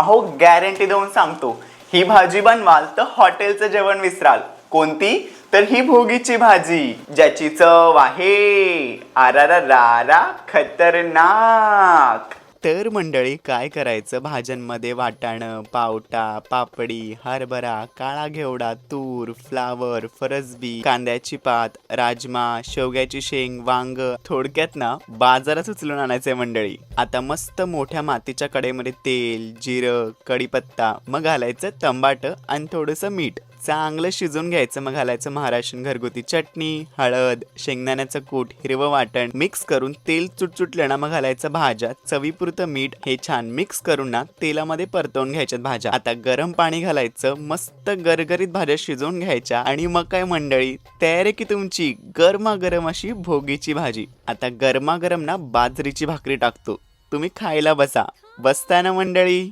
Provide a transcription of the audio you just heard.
अहो गॅरंटी देऊन सांगतो, ही भाजी बनवाल तर हॉटेलचं जेवण विसराल. कोणती? तर ही भोगीची भाजी, ज्याची चव आहे आरारारा खतरनाक. तर मंडळी काय करायचं, भाज्यांमध्ये वाटाणं, पावटा, पापडी, हरभरा, काळा घेवडा, तूर, फ्लावर, फरसबी, कांद्याची पात, राजमा, शेवग्याची शेंग, वांग, थोडक्यात ना बाजारात उचलून आणायचंय मंडळी. आता मस्त मोठ्या मातीच्या कढईमध्ये तेल, जिरं, कढीपत्ता, मग घालायचं टमाट आणि थोडंसं मीठ, चांगलं शिजून घ्यायचं. मग घालायचं महाराष्ट्रीयन घरगुती चटणी, हळद, शेंगदाण्याचं कूट, हिरवं वाटण मिक्स करून तेल चुटचुटलं ना मग घालायचं भाज्या, चवीपुरतं मीठ, हे छान मिक्स करून ना तेलामध्ये परतवून घ्यायच्यात भाज्या. आता गरम पाणी घालायचं, मस्त गरगरीत भाज्या शिजवून घ्यायच्या आणि मग काय मंडळी, तयार आहे की तुमची गरमागरम अशी भोगीची भाजी. आता गरमागरम ना बाजरीची भाकरी टाकतो, तुम्ही खायला बसा. बसताय ना मंडळी?